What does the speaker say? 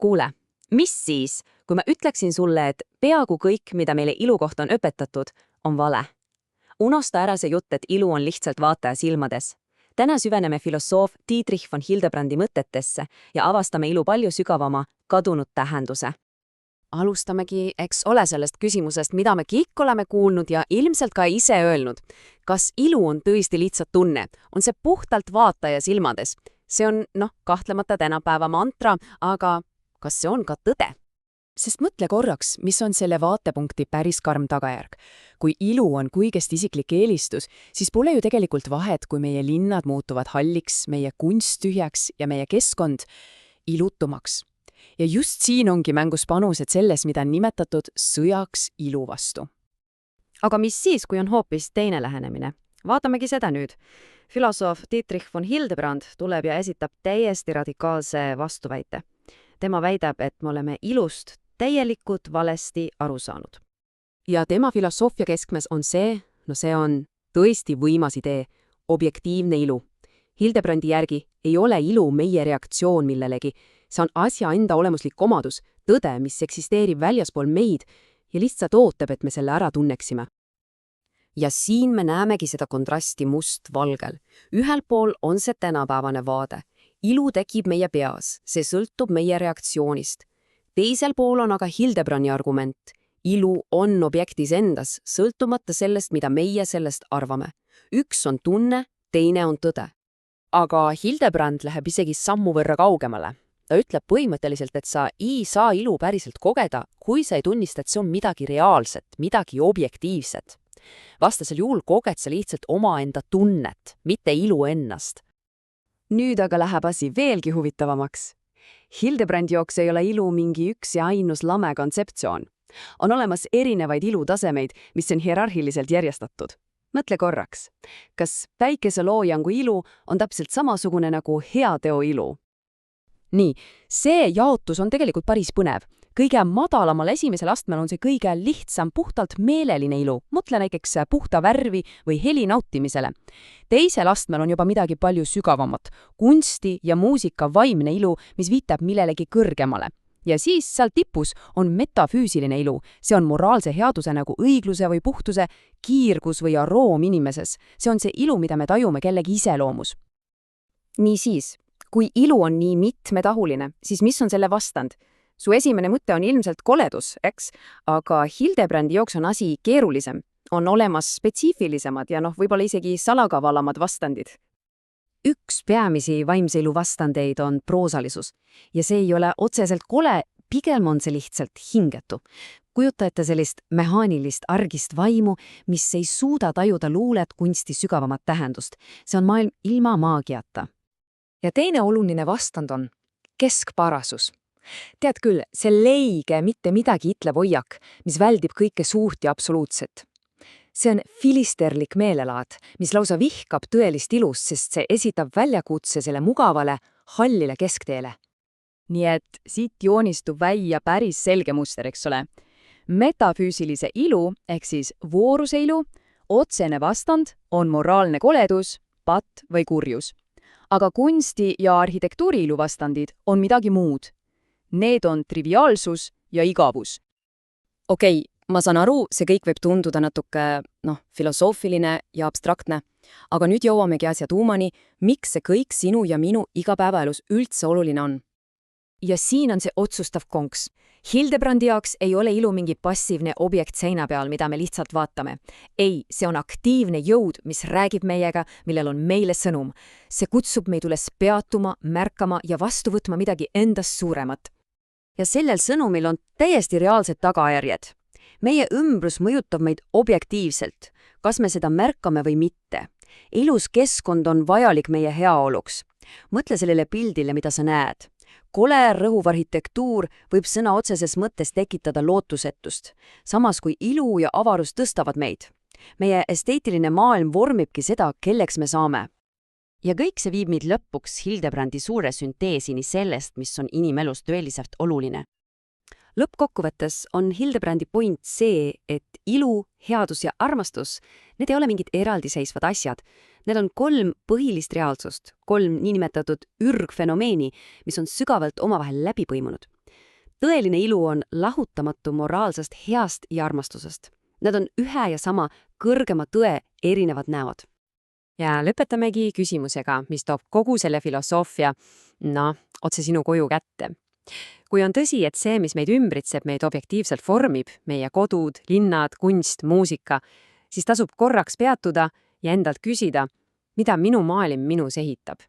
Kuule, mis siis, kui ma ütleksin sulle, et peaaegu kõik, mida meile ilu kohta on õpetatud, on vale? Unosta ära see jutt, et ilu on lihtsalt vaataja silmades. Täna süveneme filosoof Dietrich von Hildebrandi mõtetesse ja avastame ilu palju sügavama, kadunud tähenduse. Alustamegi, eks ole, sellest küsimusest, mida me kõik oleme kuulnud ja ilmselt ka ise öelnud. Kas ilu on tõesti lihtsalt tunne? On see puhtalt vaataja silmades? See on, kahtlemata tänapäeva mantra, aga kas see on ka tõde? Sest mõtle korraks, mis on selle vaatepunkti päris karm tagajärg. Kui ilu on kuigest isiklik eelistus, siis pole ju tegelikult vahet, kui meie linnad muutuvad halliks, meie kunst tühjaks ja meie keskkond ilutumaks. Ja just siin ongi mängus panused selles, mida on nimetatud sõjaks ilu vastu. Aga mis siis, kui on hoopis teine lähenemine? Vaatamegi seda nüüd. Filosoof Dietrich von Hildebrand tuleb ja esitab täiesti radikaalse vastuväite. Tema väidab, et me oleme ilust täielikult valesti aru saanud. Ja tema filosoofia keskmes on see on tõesti võimas idee, objektiivne ilu. Hildebrandi järgi ei ole ilu meie reaktsioon millelegi, see on asja enda olemuslik omadus, tõde, mis eksisteerib väljaspool meid ja lihtsalt ootab, et me selle ära tunneksime. Ja siin me näemegi seda kontrasti must-valgel. Ühel pool on see tänapäevane vaade. Ilu tekib meie peas, see sõltub meie reaktsioonist. Teisel pool on aga Hildebrandi argument. Ilu on objektis endas, sõltumata sellest, mida meie sellest arvame. Üks on tunne, teine on tõde. Aga Hildebrand läheb isegi sammu võrra kaugemale. Ta ütleb põhimõtteliselt, et sa ei saa ilu päriselt kogeda, kui sa ei tunnista, et see on midagi reaalset, midagi objektiivset. Vastasel juhul koged sa lihtsalt omaenda tunnet, mitte ilu ennast. Nüüd aga läheb asi veelgi huvitavamaks. Hildebrandi jaoks ei ole ilu mingi üks ja ainus lame kontseptsioon. On olemas erinevaid ilutasemeid, mis on hierarhiliselt järjestatud. Mõtle korraks, kas päikeseloojangu ilu on täpselt samasugune nagu heateo ilu? Nii, see jaotus on tegelikult päris põnev. Kõige madalamal esimesel astmel on see kõige lihtsam puhtalt meeleline ilu. Mõtle näiteks puhta värvi või heli nautimisele. Teisel astmel on juba midagi palju sügavamat. Kunsti ja muusika vaimne ilu, mis viitab millelegi kõrgemale. Ja siis seal tipus on metafüüsiline ilu. See on moraalse headuse nagu õigluse või puhtuse, kiirgus või aroom inimeses. See on see ilu, mida me tajume kellegi iseloomus. Niisiis, kui ilu on nii mitmetahuline, siis mis on selle vastand? Su esimene mõte on ilmselt koledus, eks? Aga Hildebrandi jaoks on asi keerulisem. On olemas spetsiifilisemad ja võib-olla isegi salakavalamad vastandid. Üks peamisi vaimse ilu vastandeid on proosalisus. Ja see ei ole otseselt kole, pigem on see lihtsalt hingetu. Kujuta ette sellist mehaanilist argist vaimu, mis ei suuda tajuda luulet kunsti sügavamat tähendust. See on maailm ilma maagiata. Ja teine oluline vastand on keskparasus. Tead küll, see leige mitte midagi itlev hoiak, mis väldib kõike suurt ja absoluutset. See on filisterlik meelelaad, mis lausa vihkab tõelist ilust, sest see esitab väljakutse selle mugavale, hallile keskteele. Nii et siit joonistub välja päris selge muster, eks ole. Metafüüsilise ilu, ehk siis vooruse ilu, otsene vastand on moraalne koledus, patt või kurjus. Aga kunsti- ja arhitektuuri ilu vastandid on midagi muud. Need on triviaalsus ja igavus. Okei, ma saan aru, see kõik võib tunduda natuke, filosoofiline ja abstraktne. Aga nüüd jõuamegi asja tuumani, miks see kõik sinu ja minu igapäevaelus üldse oluline on. Ja siin on see otsustav konks. Hildebrandi jaoks ei ole ilu mingi passiivne objekt seina peal, mida me lihtsalt vaatame. Ei, see on aktiivne jõud, mis räägib meiega, millel on meile sõnum. See kutsub meid üles peatuma, märkama ja vastu võtma midagi endast suuremat. Ja sellel sõnumil on täiesti reaalsed tagajärjed. Meie ümbrus mõjutab meid objektiivselt, kas me seda märkame või mitte. Ilus keskkond on vajalik meie heaoluks. Mõtle sellele pildile, mida sa näed. Kole rõhuv arhitektuur võib sõna otseses mõttes tekitada lootusetust, samas kui ilu ja avarus tõstavad meid. Meie esteetiline maailm vormibki seda, kelleks me saame. Ja kõik see viib meid lõpuks Hildebrandi suure sünteesini sellest, mis on inimelus tõeliselt oluline. Lõppkokkuvõttes on Hildebrandi point see, et ilu, headus ja armastus, need ei ole mingid eraldiseisvad asjad. Need on 3 põhilist reaalsust, 3 niinimetatud ürgfenomeeni, mis on sügavalt omavahel läbi põimunud. tõeline ilu on lahutamatu moraalsest heast ja armastusest. Nad on ühe ja sama kõrgema tõe erinevad näod. Ja lõpetamegi küsimusega, mis toob kogu selle filosoofia, otse sinu koju kätte. Kui on tõsi, et see, mis meid ümbritseb, meid objektiivselt formib, meie kodud, linnad, kunst, muusika, siis tasub korraks peatuda ja endalt küsida, mida minu maailm minus ehitab.